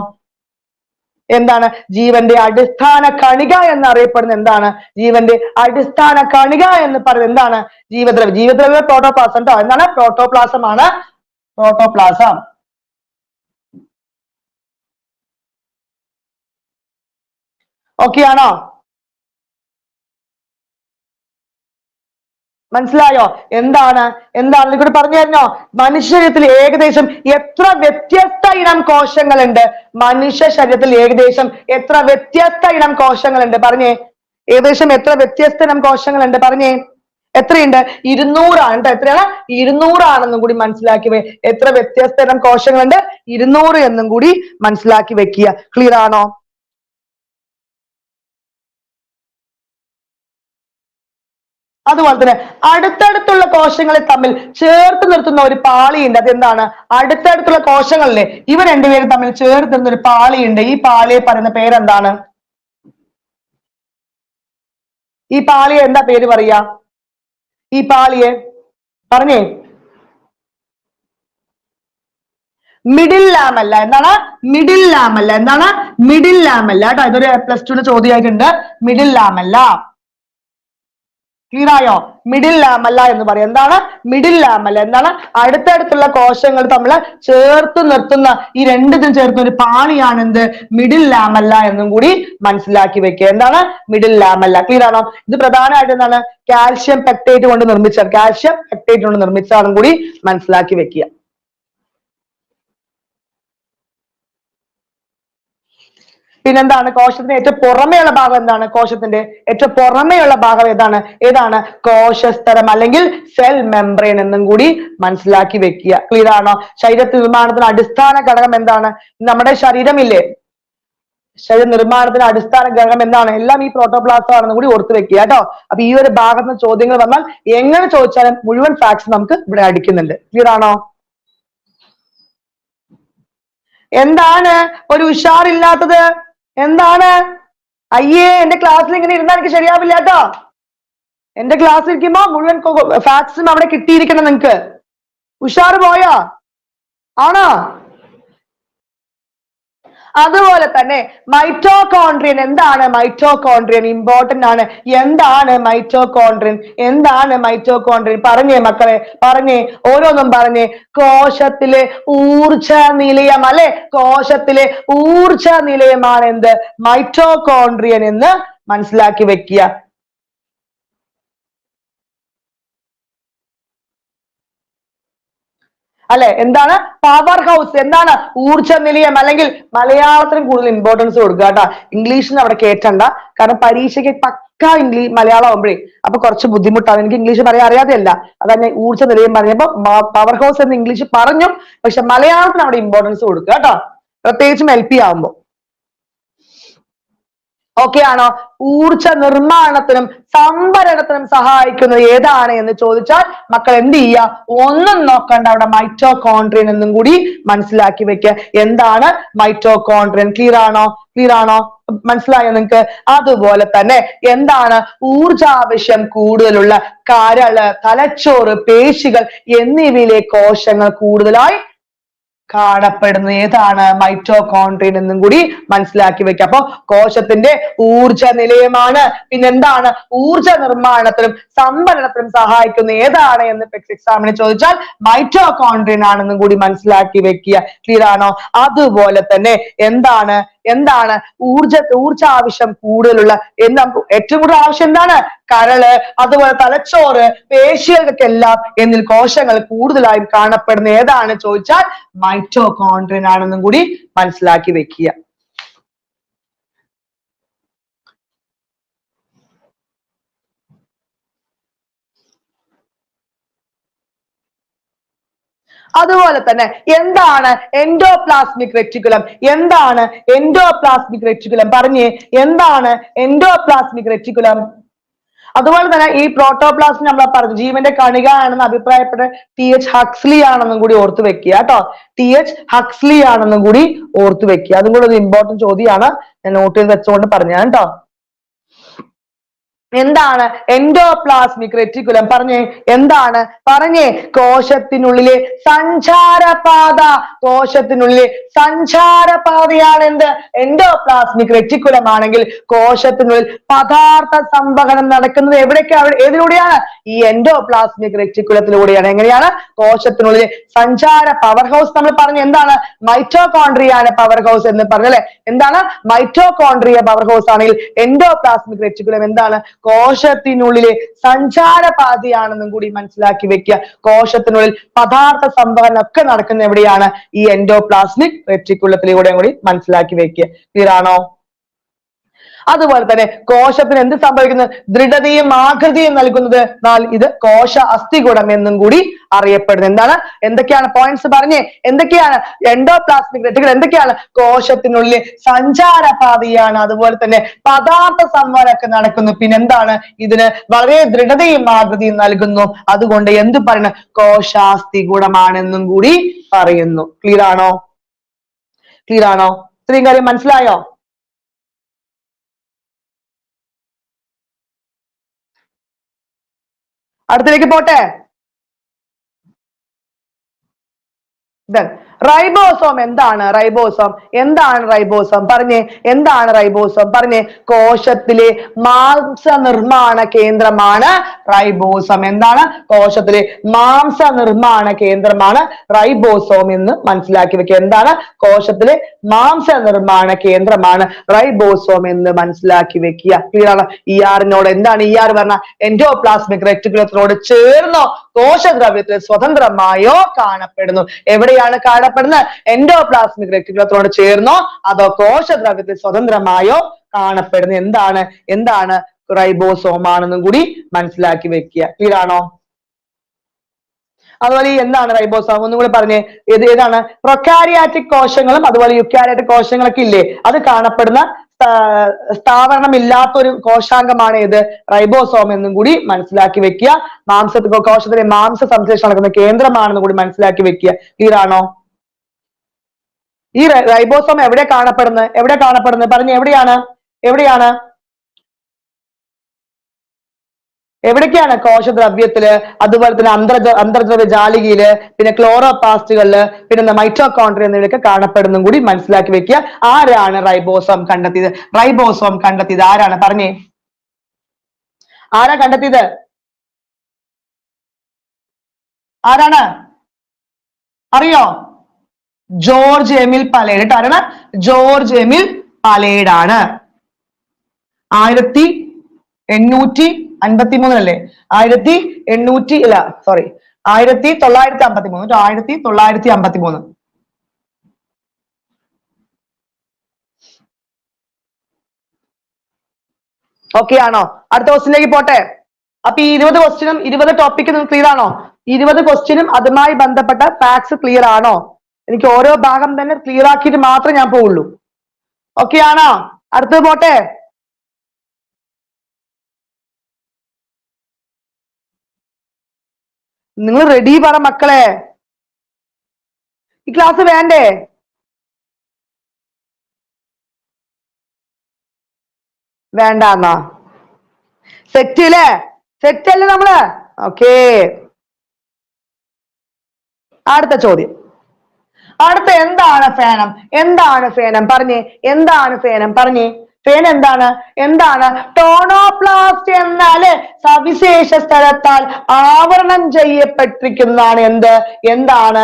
എന്താണ്? ജീവന്റെ അടിസ്ഥാന കണിക എന്നറിയപ്പെടുന്ന എന്താണ്? ജീവന്റെ അടിസ്ഥാന കണിക എന്ന് പറയുന്നത് എന്താണ്? ജീവദ്രവ്യം പ്രോട്ടോപ്ലാസം കേട്ടോ. എന്താണ്? പ്രോട്ടോപ്ലാസം ആണ്. പ്രോട്ടോപ്ലാസം. ഓക്കെ ആണോ? മനസ്സിലായോ? എന്താണ് ഇവിടെ പറഞ്ഞു തരണോ? മനുഷ്യ ശരീരത്തിൽ ഏകദേശം എത്ര വ്യത്യസ്ത ഇനം കോശങ്ങളുണ്ട്? മനുഷ്യ ശരീരത്തിൽ ഏകദേശം എത്ര വ്യത്യസ്ത ഇനം കോശങ്ങളുണ്ട്? പറഞ്ഞേ. ഏകദേശം എത്ര വ്യത്യസ്ത ഇനം കോശങ്ങളുണ്ട്? പറഞ്ഞേ. എത്രയുണ്ട്? 200 ആണ് കേട്ടോ. എത്രയാണ്? 200 ആണെന്നും കൂടി മനസ്സിലാക്കി എത്ര വ്യത്യസ്ത ഇനം കോശങ്ങളുണ്ട്? 200 എന്നും കൂടി മനസ്സിലാക്കി വെക്കുക. ക്ലിയർ ആണോ? അതുപോലെ തന്നെ അടുത്തടുത്തുള്ള കോശങ്ങളെ തമ്മിൽ ചേർത്ത് നിർത്തുന്ന ഒരു പാളിയുണ്ട്. അതെന്താണ്? അടുത്തടുത്തുള്ള കോശങ്ങളിലെ ഇവ രണ്ടുപേരും തമ്മിൽ ചേർത്ത് നിർത്തുന്ന ഒരു പാളിയുണ്ട്. ഈ പാളിയെ പറയുന്ന പേരെന്താണ്? ഈ പാളിയെ എന്താ പേര് പറയാ? ഈ പാളിയെ പറഞ്ഞേ. മിഡിൽ ലാമല്ല. എന്താണ്? മിഡിൽ ലാമല്ല. എന്താണ്? മിഡിൽ ലാമല്ല കേട്ടോ. ഇതൊരു +2 ചോദ്യമായിട്ടുണ്ട്. മിഡിൽ ലാമല്ല. ക്ലിയർ ആയോ? മിഡിൽ ലാമല്ല എന്ന് പറയും. എന്താണ് മിഡിൽ ലാമല്ല? എന്താണ് അടുത്തടുത്തുള്ള കോശങ്ങൾ തമ്മിൽ ചേർത്ത് നിർത്തുന്ന ഈ രണ്ടിനും ചേർത്ത് ഒരു പാളിയാണ് എന്ത് മിഡിൽ ലാമല്ല എന്നും കൂടി മനസ്സിലാക്കി വെക്കുക. എന്താണ് മിഡിൽ ലാമല്ല? ക്ലിയർ ആണോ? ഇത് പ്രധാനമായിട്ട് എന്താണ് കാൽഷ്യം പെക്ടേറ്റ് കൊണ്ട് നിർമ്മിച്ചാണെന്നും കൂടി മനസ്സിലാക്കി വെക്കുക. പിന്നെന്താണ് കോശത്തിന്റെ ഏറ്റവും പുറമേയുള്ള ഭാഗം എന്താണ്? കോശത്തിന്റെ ഏറ്റവും പുറമേയുള്ള ഭാഗം ഏതാണ് കോശസ്തരം അല്ലെങ്കിൽ സെൽ മെംബ്രെയിൻ എന്നും കൂടി മനസ്സിലാക്കി വെക്കുക. ക്ലിയർ ആണോ? ശരീര നിർമ്മാണത്തിന് അടിസ്ഥാന ഘടകം എന്താണ്? നമ്മുടെ ശരീരമില്ലേ, ശരീര നിർമ്മാണത്തിന് അടിസ്ഥാന ഘടകം എന്താണ്? എല്ലാം ഈ പ്രോട്ടോപ്ലാസം ആണെന്ന് കൂടി ഓർത്ത് വെക്കുക കേട്ടോ. അപ്പൊ ഈ ഒരു ഭാഗത്ത് നിന്ന് ചോദ്യങ്ങൾ വന്നാൽ എങ്ങനെ ചോദിച്ചാലും മുഴുവൻ ഫാക്ട്സ് നമുക്ക് ഇവിടെ അടിക്കുന്നുണ്ട്. ക്ലിയർ ആണോ? എന്താണ് ഒരു ഉഷാറില്ലാത്തത്? എന്താണ്? അയ്യേ, എന്റെ ക്ലാസ്സിൽ ഇങ്ങനെ ഇരുന്നാൽ എനിക്ക് ശരിയാവില്ല കേട്ടോ. എന്റെ ക്ലാസ് ഇരിക്കുമ്പോ മുഴുവൻ ഫാക്ട്സും അവിടെ കിട്ടിയിരിക്കണം നിങ്ങക്ക്. ഉഷാറ് പോയോ? ആണോ? അതുപോലെ തന്നെ മൈറ്റോകോൺട്രിയൻ എന്താണ്? മൈറ്റോകോൺട്രിയൻ ഇമ്പോർട്ടന്റ് ആണ്. എന്താണ് മൈറ്റോകോൺട്രിയൻ? പറഞ്ഞേ മക്കളെ, പറഞ്ഞേ, ഓരോന്നും പറഞ്ഞേ. കോശത്തിലെ ഊർജ നിലയം അല്ലെ, കോശത്തിലെ ഊർജ നിലയമാണ് എന്ത് മൈറ്റോകോൺട്രിയൻ എന്ന് മനസ്സിലാക്കി വെക്കുക. അല്ലെ, എന്താണ് പവർ ഹൗസ്? എന്താണ് ഊർജ നിലയം? അല്ലെങ്കിൽ മലയാളത്തിന് കൂടുതൽ ഇമ്പോർട്ടൻസ് കൊടുക്കുക കേട്ടോ. ഇംഗ്ലീഷിന് അവിടെ കേട്ടണ്ട, കാരണം പരീക്ഷയ്ക്ക് പക്ക മലയാളം ആവുമ്പോഴേ അപ്പൊ കുറച്ച് ബുദ്ധിമുട്ടാണ്. എനിക്ക് ഇംഗ്ലീഷ് പറയാൻ അറിയാതെയല്ല, അതാണ് ഞാൻ ഊർജ നിലയം പറഞ്ഞപ്പോ പവർ ഹൗസ് എന്ന് ഇംഗ്ലീഷ് പറഞ്ഞു, പക്ഷെ മലയാളത്തിന് അവിടെ ഇമ്പോർട്ടൻസ് കൊടുക്കുക കേട്ടോ, പ്രത്യേകിച്ചും LP ആവുമ്പോ. ഓക്കെ ആണോ? ഊർജ നിർമ്മാണത്തിനും സംഭരണത്തിനും സഹായിക്കുന്നത് ഏതാണ് എന്ന് ചോദിച്ചാൽ മക്കൾ എന്ത് ചെയ്യുക? ഒന്നും നോക്കണ്ട, അവിടെ മൈറ്റോകോൺട്രിയൻ എന്നും കൂടി മനസ്സിലാക്കി വെക്കുക. എന്താണ് മൈറ്റോകോൺട്രിയൻ? ക്ലിയർ ആണോ? മനസ്സിലായോ നിങ്ങൾക്ക്? അതുപോലെ തന്നെ എന്താണ് ഊർജാവശ്യം കൂടുതലുള്ള കരള്, തലച്ചോറ്, പേശികൾ എന്നിവയിലെ കോശങ്ങൾ കൂടുതലായി കാണപ്പെടുന്നത് ഏതാണ്? മൈറ്റോകോൺട്രിയൻ എന്നും കൂടി മനസ്സിലാക്കി വെക്കുക. അപ്പൊ കോശത്തിന്റെ ഊർജ നിലയമാണ്. പിന്നെന്താണ്? ഊർജ നിർമ്മാണത്തിനും സംഭരണത്തിനും സഹായിക്കുന്ന ഏതാണ് എന്ന് എക്സാമിന് ചോദിച്ചാൽ മൈറ്റോകോൺട്രിയൻ ആണെന്നും കൂടി മനസ്സിലാക്കി വെക്കുക. ക്ലിയർ ആണോ? അതുപോലെ തന്നെ എന്താണ് ഊർജാവശ്യം കൂടുതലുള്ള ഏറ്റവും കൂടുതൽ ആവശ്യം എന്താണ്? കരള്, അതുപോലെ തലച്ചോറ്, പേശികൾക്കെല്ലാം എന്നിൽ കോശങ്ങൾ കൂടുതലായും കാണപ്പെടുന്ന ഏതാണ് ചോദിച്ചാൽ മൈറ്റോകോൺട്രിയൻ ആണെന്നും കൂടി മനസ്സിലാക്കി വെക്കുക. അതുപോലെ തന്നെ എന്താണ് എൻഡോപ്ലാസ്മിക് റെറ്റിക്കുലം? പറഞ്ഞേ, എന്താണ് എൻഡോപ്ലാസ്മിക് റെറ്റിക്കുലം? അതുപോലെ തന്നെ ഈ പ്രോട്ടോപ്ലാസ്റ്റ് നമ്മൾ പറഞ്ഞു ജീവന്റെ കണിക ആണെന്ന് അഭിപ്രായപ്പെട്ട TH ഹക്സ്ലി ആണെന്നും കൂടി ഓർത്ത് വെക്കുക കേട്ടോ. TH ഹക്സ്ലി ആണെന്നും കൂടി ഓർത്ത് വെക്കുക. അതും കൂടെ ഒരു ഇമ്പോർട്ടന്റ് ചോദ്യമാണ്, ഞാൻ നോട്ട് ചെയ്ത് വെച്ചുകൊണ്ട് പറഞ്ഞു കേട്ടോ. എന്താണ് എൻഡോപ്ലാസ്മിക് റെറ്റിക്കുലം? പറഞ്ഞേ കോശത്തിനുള്ളിലെ സഞ്ചാരപാത. സഞ്ചാരപാതയാണ് എന്ത്? എൻഡോപ്ലാസ്മിക് റെറ്റിക്കുലം ആണെങ്കിൽ കോശത്തിനുള്ളിൽ പദാർത്ഥ സംവഹനം നടക്കുന്നത് ഏതിലൂടെയാണ്? ഈ എൻഡോപ്ലാസ്മിക് റെറ്റിക്കുലത്തിലൂടെയാണ്. എങ്ങനെയാണ്? കോശത്തിനുള്ളിലെ സഞ്ചാര പവർ ഹൗസ് നമ്മൾ പറഞ്ഞു. എന്താണ്? മൈറ്റോകോൺട്രിയാണ് പവർ ഹൗസ് എന്ന് പറഞ്ഞല്ലേ. എന്താണ്? മൈറ്റോകോൺട്രിയ പവർ ഹൗസ് ആണെങ്കിൽ എൻഡോപ്ലാസ്മിക് റെറ്റിക്കുലം എന്താണ്? കോശത്തിനുള്ളിലെ സഞ്ചാരപാതയാണെന്നും കൂടി മനസ്സിലാക്കി വെക്കുക. കോശത്തിനുള്ളിൽ പദാർത്ഥ സംവഹനം ഒക്കെ നടക്കുന്ന എവിടെയാണ്? ഈ എൻഡോപ്ലാസ്മിക് റെറ്റിക്കുലത്തിലൂടെ കൂടി മനസ്സിലാക്കി വെക്കുക. ക്ലിയർ ആണോ? അതുപോലെ തന്നെ കോശത്തിന് എന്ത് സംഭവിക്കുന്നത്? ദൃഢതയും ആകൃതിയും നൽകുന്നത് ഇത് കോശ അസ്ഥികൂടം എന്നും കൂടി അറിയപ്പെടുന്നത്. എന്തൊക്കെയാണ് പോയിന്റ്സ് പറഞ്ഞേ? എന്തൊക്കെയാണ് എൻഡോപ്ലാസ്മിക് റെറ്റിക്കുലം? എന്തൊക്കെയാണ്? കോശത്തിനുള്ളിൽ സഞ്ചാരപാതയാണ്, അതുപോലെ തന്നെ പദാർത്ഥ സംവഹനമൊക്കെ നടക്കുന്നു. പിന്നെന്താണ്? ഇതിന് വളരെ ദൃഢതയും ആകൃതിയും നൽകുന്നു. അതുകൊണ്ട് എന്ത് പറയുന്നു? കോശാസ്ഥികൂടമാണെന്നും കൂടി പറയുന്നു. ക്ലിയർ ആണോ? ഇത്രയും കാര്യം മനസ്സിലായോ? അടുത്തിലേക്ക് പോട്ടെ. റൈബോസോം എന്താണ്? റൈബോസോം എന്താണ്? റൈബോസോം പറഞ്ഞേ, എന്താണ് റൈബോസോം പറഞ്ഞേ? കോശത്തിലെ മാംസ നിർമ്മാണ കേന്ദ്രമാണ് റൈബോസം. എന്താണ്? കോശത്തിലെ മാംസ നിർമ്മാണ കേന്ദ്രമാണ് റൈബോസോം എന്ന് മനസ്സിലാക്കി വെക്കുക. എന്താണ്? കോശത്തിലെ മാംസ നിർമ്മാണ കേന്ദ്രമാണ് റൈബോസോം എന്ന് മനസ്സിലാക്കി വെക്കുക. ക്ലിയർ ആണ്? ഇആറിനോട് എന്താണ് ഇആർ പറഞ്ഞ? എൻഡോപ്ലാസ്മിക് റെറ്റിക്കുലത്തിനോട് ചേർന്നോ കോശദ്രവ്യത്തിൽ സ്വതന്ത്രമായോ കാണപ്പെടുന്നു. എവിടെയാണ് കാണപ്പെടുന്നത്? എൻഡോപ്ലാസ്മിക് റെറ്റിക്കുലത്തിനോട് ചേർന്നോ അതോ കോശദ്രവ്യത്തിൽ സ്വതന്ത്രമായോ കാണപ്പെടുന്നു. എന്താണ്? എന്താണ്? റൈബോസോം ആണെന്നും കൂടി മനസ്സിലാക്കി വെക്കുക. ക്ലിയർ ആണോ? അതുപോലെ എന്താണ് റൈബോസോം ഒന്നും കൂടി പറഞ്ഞേ. ഏതാണ്? പ്രൊകാരിയാറ്റിക് കോശങ്ങളും അതുപോലെ യുക്കാരിയാറ്റിക് കോശങ്ങളൊക്കെ ഇല്ലേ, അത് കാണപ്പെടുന്ന സ്ഥാവരണമില്ലാത്ത ഒരു കോശാംഗമാണ് ഏത്? റൈബോസോം എന്നും കൂടി മനസ്സിലാക്കി വെക്കുക. കോശത്തിലെ മാംസ സംശ്ലേഷണം നടക്കുന്ന കേന്ദ്രമാണെന്ന് കൂടി മനസ്സിലാക്കി വെക്കുക. ക്ലിയർ ആണോ? ഈ റൈബോസോം എവിടെ കാണപ്പെടുന്നത്? എവിടെ കാണപ്പെടുന്നത് പറഞ്ഞ്? എവിടെയാണ്? എവിടെയാണ്? എവിടേക്കാണ്? കോശദ്രവ്യത്തില്, അതുപോലെ തന്നെ അന്തർദ്രവ്യ ജാലികയില്, പിന്നെ ക്ലോറോപ്ലാസ്റ്റുകളില്, പിന്നെ മൈറ്റോകോൺട്രിയ എന്നിവയൊക്കെ കാണപ്പെടുന്നതും കൂടി മനസ്സിലാക്കി വെക്കുക. ആരാണ് റൈബോസോം കണ്ടെത്തിയത്? റൈബോസോം കണ്ടെത്തിയത് ആരാണ്? പറഞ്ഞേ, ആരാ കണ്ടെത്തിയത്? ആരാണ്? അറിയോ? ജോർജ് എമിൽ പലേഡ്. ആരാണ്? ജോർജ് എമിൽ പലേഡ് ആണ്. 1853 അല്ലേ? 1953. ഓക്കെ ആണോ? അടുത്ത ക്വസ്റ്റിനിലേക്ക് പോട്ടെ. അപ്പൊ ഈ 20 ക്വസ്റ്റിനും 20 ടോപ്പിക്കും ക്ലിയർ ആണോ? 20 ക്വസ്റ്റിനും അതുമായി ബന്ധപ്പെട്ട ഫാക്ട്സ് ക്ലിയർ ആണോ? എനിക്ക് ഓരോ ഭാഗം തന്നെ ക്ലിയർ ആക്കിയിട്ട് മാത്രമേ ഞാൻ പോവുള്ളൂ. ഓക്കെ ആണോ? അടുത്തത് പോട്ടെ. നിങ്ങൾ റെഡി പറ മക്കളെ. ഈ ക്ലാസ് വേണ്ടേ? വേണ്ടാന്നാ? സെറ്റ് അല്ലേ? സെറ്റ് അല്ലേ നമ്മള്? ഓക്കേ. അടുത്ത ചോദ്യം. അടുത്ത എന്താണ് ഫേനം? എന്താണ് ഫേനം പറഞ്ഞേ? എന്താണ് ഫേനം പറഞ്ഞേ? ഫേൻ എന്താണ്? എന്താണ്? ടോണോപ്ലാസ്റ്റ് എന്നാല് സവിശേഷ സ്ഥലത്താൽ ആവരണം ചെയ്യപ്പെട്ടിരിക്കുന്നതാണ് എന്ത്? എന്താണ്?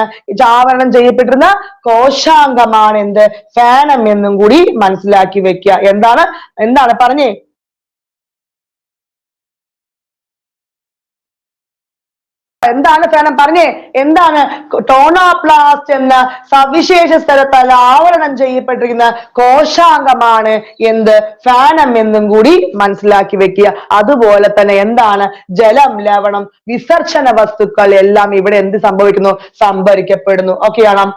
ആവരണം ചെയ്യപ്പെട്ടിരുന്ന കോശാംഗമാണ് എന്ത്? ഫേനം എന്നും കൂടി മനസ്സിലാക്കി വെക്കുക. എന്താണ്? എന്താണ് പറഞ്ഞേ? എന്താണ് ഫേനം പറഞ്ഞേ? എന്താണ്? ടോണോപ്ലാസ്റ്റ് എന്ന സവിശേഷ സ്ഥലത്താൽ ആവരണം ചെയ്യപ്പെട്ടിരിക്കുന്ന കോശാംഗമാണ് എന്ത്? ഫേനം എന്നും കൂടി മനസ്സിലാക്കി വെക്കുക. അതുപോലെ തന്നെ എന്താണ്? ജലം, ലവണം, വിസർജന വസ്തുക്കൾ എല്ലാം ഇവിടെ എന്ത് സംഭവിക്കുന്നു? സംഭരിക്കപ്പെടുന്നു. ഓക്കെ ആണോ?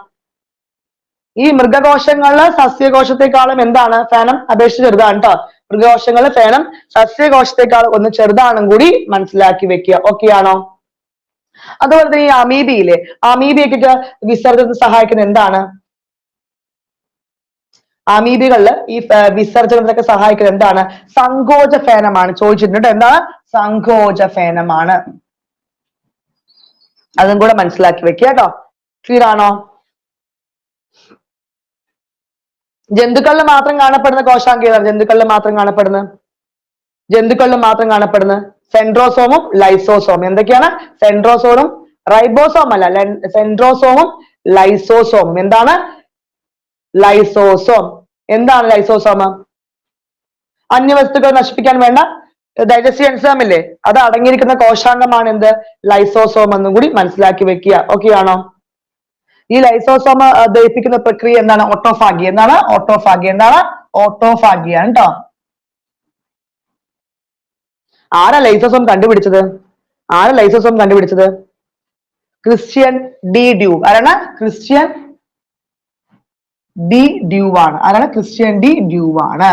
ഈ മൃഗകോശങ്ങളില് സസ്യകോശത്തെക്കാളും എന്താണ് ഫേനം അപേക്ഷിച്ച് ചെറുതാണ് കേട്ടോ. മൃഗകോശങ്ങളില് ഫേനം സസ്യകോശത്തെക്കാളും ഒന്ന് ചെറുതാണെന്നും കൂടി മനസ്സിലാക്കി വെക്കുക. ഓക്കെ ആണോ? അതുപോലെ തന്നെ ഈ അമീബിയിലെ അമീബിയൊക്കെ വിസർജനത്തിന് സഹായിക്കുന്ന എന്താണ്? അമീബികളില് ഈ വിസർജനത്തിനൊക്കെ സഹായിക്കുന്നത് എന്താണ്? സങ്കോച ഫേനമാണ്. ചോദിച്ചിട്ടുണ്ട്. എന്താണ്? സങ്കോച ഫേനമാണ്. അതും കൂടെ മനസ്സിലാക്കി വെക്കുക കേട്ടോ. ക്ലിയർ ആണോ? ജന്തുക്കളിൽ മാത്രം കാണപ്പെടുന്ന കോശാംഗം ഏതാണ്? ജന്തുക്കളിൽ മാത്രം കാണപ്പെടുന്ന സെൻട്രോസോമും ലൈസോസോമും. എന്തൊക്കെയാണ്? സെൻട്രോസോമും റൈബോസോം അല്ല, സെൻട്രോസോമും ലൈസോസോമും. എന്താണ്? ലൈസോസോം. എന്താണ് ലൈസോസോം? അന്യവസ്തുക്കൾ നശിപ്പിക്കാൻ വേണ്ട ഡൈജസ്റ്റീവ് എൻസൈം ഇല്ലേ, അത് അടങ്ങിയിരിക്കുന്ന കോശാംഗമാണ് എന്ത്? ലൈസോസോം എന്നും കൂടി മനസ്സിലാക്കി വെക്കുക. ഓക്കെ ആണോ? ഈ ലൈസോസോം ദഹിപ്പിക്കുന്ന പ്രക്രിയ എന്താണ്? ഓട്ടോഫാഗി. എന്താണ്? ഓട്ടോഫാഗി. എന്താണ്? ഓട്ടോഫാഗിയാണ് കേട്ടോ. ആരാ ലൈസോസോം കണ്ടുപിടിച്ചത്? Christian de Duve. ആരാണ്? ക്രിസ്ത്യൻ ഡി ഡ്യൂവ് ആണ്. ആരാണ്? ക്രിസ്ത്യൻ ഡി ഡ്യൂവ് ആണ്.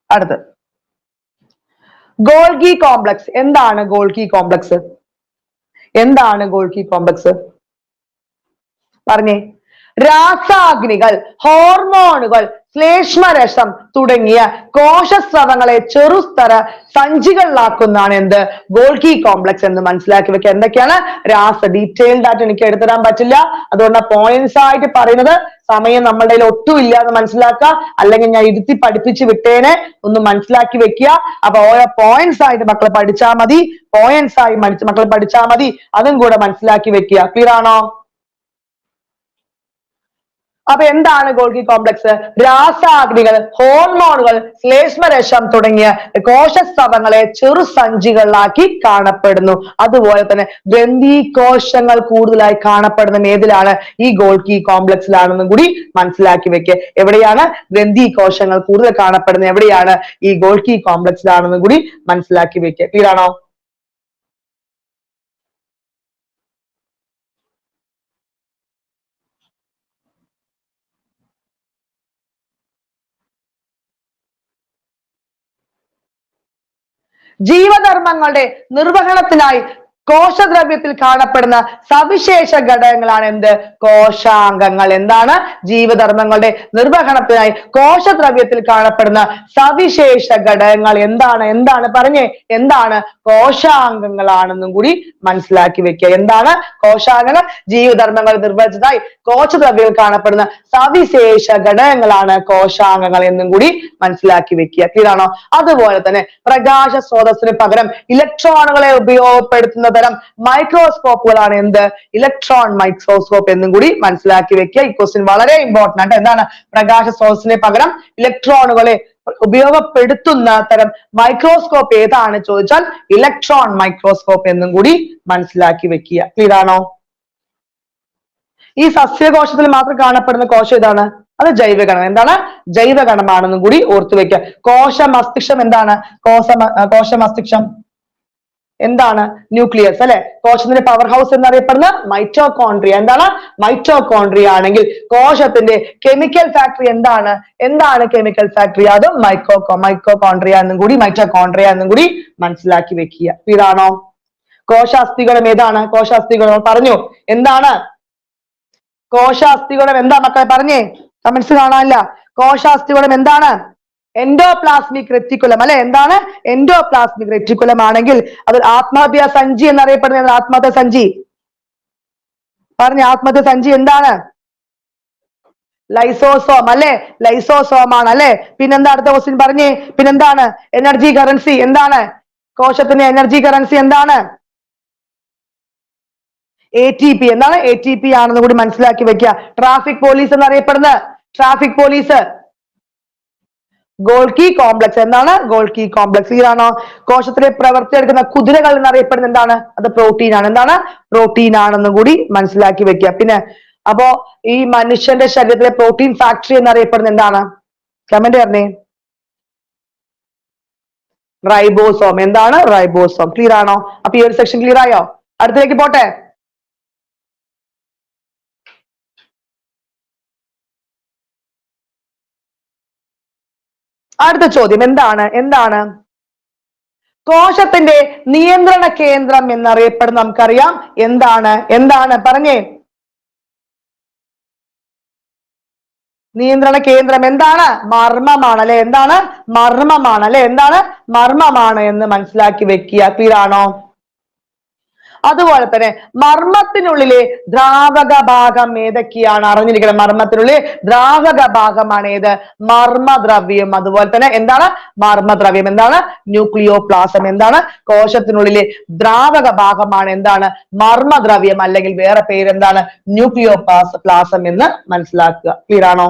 അടുത്ത് ഗോൾഗി കോംപ്ലക്സ്. എന്താണ് ഗോൾഗി കോംപ്ലക്സ്? പറഞ്ഞേ. രാസാഗ്നികൾ, ഹോർമോണുകൾ ശ്ലേഷ്മരസം തുടങ്ങിയ കോശസ്രവങ്ങളെ ചെറുസ്തര സഞ്ചികളിലാക്കുന്നതാണ് എന്ത് ഗോൾഗി കോംപ്ലക്സ് എന്ന് മനസ്സിലാക്കി വെക്കുക. എന്തൊക്കെയാണ് ഡീറ്റെയിൽഡ് ആയിട്ട് എനിക്ക് എടുത്തുതരാൻ പറ്റില്ല, അതുകൊണ്ട് പോയിന്റ്സ് ആയിട്ട് പറയുന്നത്. സമയം നമ്മുടെ കയ്യിൽ ഒട്ടും ഇല്ല എന്ന് മനസ്സിലാക്കുക, അല്ലെങ്കിൽ ഞാൻ ഇരുത്തി പഠിപ്പിച്ച് വിട്ടേനെ. ഒന്ന് മനസ്സിലാക്കി വെക്കുക. അപ്പൊ ഓരോ പോയിന്റ്സ് ആയിട്ട് മക്കൾ പഠിച്ചാൽ മതി, പോയിന്റ്സ് ആയി മക്കൾ പഠിച്ചാൽ മതി, അതും കൂടെ മനസ്സിലാക്കി വെക്കുക. ക്ലിയർ ആണോ? അപ്പൊ എന്താണ് ഗോൾഗി കോംപ്ലക്സ്? രാസാഗ്നികൾ, ഹോർമോണുകൾ, ശ്ലേഷ്മരസം തുടങ്ങിയ കോശസ്രവങ്ങളെ ചെറുസഞ്ചികളിലാക്കി കാണപ്പെടുന്നു. അതുപോലെ തന്നെ ഗ്രന്ഥികോശങ്ങൾ കൂടുതലായി കാണപ്പെടുന്ന ഏതിലാണ്? ഈ ഗോൾഗി കോംപ്ലക്സിലാണെന്നും കൂടി മനസ്സിലാക്കി വെക്കുക. എവിടെയാണ് ഗ്രന്ഥികോശങ്ങൾ കൂടുതൽ കാണപ്പെടുന്നത്? എവിടെയാണ്? ഈ ഗോൾഗി കോംപ്ലക്സിലാണെന്നും കൂടി മനസ്സിലാക്കി വെക്കുക. ക്ലിയർ ആണോ? ജീവധർമ്മങ്ങളുടെ നിർവഹണത്തിനായി കോശദ്രവ്യത്തിൽ കാണപ്പെടുന്ന സവിശേഷ ഘടകങ്ങളാണ് എന്ത്? കോശാംഗങ്ങൾ. എന്താണ്? ജീവധർമ്മങ്ങളുടെ നിർവഹണത്തിനായി കോശദ്രവ്യത്തിൽ കാണപ്പെടുന്ന സവിശേഷ ഘടകങ്ങൾ എന്താണ്? എന്താണ് പറഞ്ഞേ? എന്താണ്? കോശാംഗങ്ങളാണെന്നും കൂടി മനസ്സിലാക്കി വെക്കുക. എന്താണ് കോശാംഗങ്ങൾ? ജീവധർമ്മങ്ങൾ നിർവഹിച്ചതായി കോശദ്രവ്യത്തിൽ കാണപ്പെടുന്ന സവിശേഷ ഘടകങ്ങളാണ് കോശാംഗങ്ങൾ എന്നും കൂടി മനസ്സിലാക്കി വെക്കുക. ക്ലിയർ ആണോ? അതുപോലെ തന്നെ പ്രകാശ സ്രോതസ്സിന് പകരം ഇലക്ട്രോണുകളെ ഉപയോഗപ്പെടുത്തുന്ന തരം മൈക്രോസ്കോപ്പുകളാണ് എന്ത്? ഇലക്ട്രോൺ മൈക്രോസ്കോപ്പ് എന്നും കൂടി മനസ്സിലാക്കി വെക്കുക. ഈ ക്വസ്റ്റ്യൻ വളരെ ഇമ്പോർട്ടന്റ് ആണ്. എന്താണ്? പ്രകാശ സ്രോതസ്സിന് പകരം ഇലക്ട്രോണുകളെ ഉപയോഗപ്പെടുത്തുന്ന തരം മൈക്രോസ്കോപ്പ് ഏതാണ് ചോദിച്ചാൽ ഇലക്ട്രോൺ മൈക്രോസ്കോപ്പ് എന്നും കൂടി മനസ്സിലാക്കി വെക്കുക. ക്ലിയർ ആണോ? ഈ സസ്യകോശത്തിൽ മാത്രം കാണപ്പെടുന്ന കോശം ഏതാണ്? അത് ജൈവകണം. എന്താണ്? ജൈവകണമാണെന്നും കൂടി ഓർത്തു വെക്കുക. കോശ മസ്തിഷ്കം എന്താണ്? കോശ മസ്തിഷ്കം എന്താണ്? ന്യൂക്ലിയസ് അല്ലെ. കോശത്തിന്റെ പവർ ഹൗസ് എന്നറിയപ്പെടുന്ന മൈറ്റോകോൺട്രിയ. എന്താണ്? മൈറ്റോകോൺട്രിയ ആണെങ്കിൽ കോശത്തിന്റെ കെമിക്കൽ ഫാക്ടറി എന്താണ്? എന്താണ് കെമിക്കൽ ഫാക്ടറി? അതും മൈറ്റോകോൺട്രിയ എന്നും കൂടി മൈറ്റോകോൺട്രിയ എന്നും കൂടി മനസ്സിലാക്കി വെക്കുക. ഇതാണോ? കോശാസ്ഥികളും ഏതാണ്? കോശാസ്ഥികളും പറഞ്ഞു. എന്താണ് കോശാസ്ഥികളും? എന്താ മക്കളെ പറഞ്ഞേ? കമന്റ്സ് കാണാനില്ല. കോശാസ്ഥികളും എന്താണ്? എൻഡോപ്ലാസ്മിക് റെറ്റിക്കുലം അല്ലെ. എന്താണ്? എൻഡോപ്ലാസ്മിക് റെറ്റിക്കുലം ആണെങ്കിൽ അത് ആത്മഹത്യാ സഞ്ചി എന്നറിയപ്പെടുന്ന ആത്മഹത്യാ സഞ്ചി പറഞ്ഞ ആത്മഹത്യാ സഞ്ചി എന്താണ്? ലൈസോസോം അല്ലെ. ലൈസോസോം ആണ് അല്ലെ. പിന്നെന്താ അടുത്ത ക്വസ്റ്റ്യൻ പറഞ്ഞേ? പിന്നെന്താണ്? Energy currency. എന്താണ് കോശത്തിന്റെ എനർജി കറൻസി? എന്താണ്? ATP. എന്താണ്? ATP ആണെന്ന് കൂടി മനസ്സിലാക്കി വെക്കുക. ട്രാഫിക് പോലീസ് എന്നറിയപ്പെടുന്ന ട്രാഫിക് പോലീസ് ഗോൾഗി കോംപ്ലക്സ്. എന്താണ്? Golgi complex. ഇതാണോ? കോശത്തിലെ പ്രവർത്തിയെടുക്കുന്ന കുതിരകൾ എന്നറിയപ്പെടുന്ന എന്താണ്? അത് പ്രോട്ടീൻ ആണ്. എന്താണ്? പ്രോട്ടീൻ ആണെന്നും കൂടി മനസ്സിലാക്കി വെക്കുക. പിന്നെ അപ്പോ ഈ മനുഷ്യന്റെ ശരീരത്തിലെ പ്രോട്ടീൻ ഫാക്ടറി എന്നറിയപ്പെടുന്ന എന്താണ്? കമന്റ് പറഞ്ഞേ. റൈബോസോം. എന്താണ്? റൈബോസോം. ക്ലിയർ ആണോ? അപ്പൊ ഈ ഒരു സെക്ഷൻ ക്ലിയർ ആയോ? അടുത്തേക്ക് പോട്ടെ. അടുത്ത ചോദ്യം എന്താണ്? എന്താണ് കോശത്തിന്റെ നിയന്ത്രണ കേന്ദ്രം എന്നറിയപ്പെടുന്ന? നമുക്കറിയാം. എന്താണ്? എന്താണ് പറഞ്ഞേ? നിയന്ത്രണ കേന്ദ്രം എന്താണ്? മർമ്മമാണ് അല്ലെ. എന്താണ്? മർമ്മമാണ് അല്ലെ. എന്താണ്? മർമ്മമാണ് എന്ന് മനസ്സിലാക്കി വെക്കുക. ക്ലിയർ ആണോ? അതുപോലെ തന്നെ മർമ്മത്തിനുള്ളിലെ ദ്രാവക ഭാഗം ഏതൊക്കെയാണ്? അറിഞ്ഞിരിക്കണം. മർമ്മത്തിനുള്ളിൽ ദ്രാവക ഭാഗമാണ് ഏത്? മർമ്മദ്രവ്യം. അതുപോലെ തന്നെ എന്താണ്? മർമ്മദ്രവ്യം. എന്താണ്? ന്യൂക്ലിയോപ്ലാസം. എന്താണ്? കോശത്തിനുള്ളിലെ ദ്രാവക ഭാഗമാണ് എന്താണ്? മർമ്മദ്രവ്യം, അല്ലെങ്കിൽ വേറെ പേരെന്താണ്? ന്യൂക്ലിയോപ്ലാസം എന്ന് മനസ്സിലാക്കുക. ക്ലിയർ ആണോ?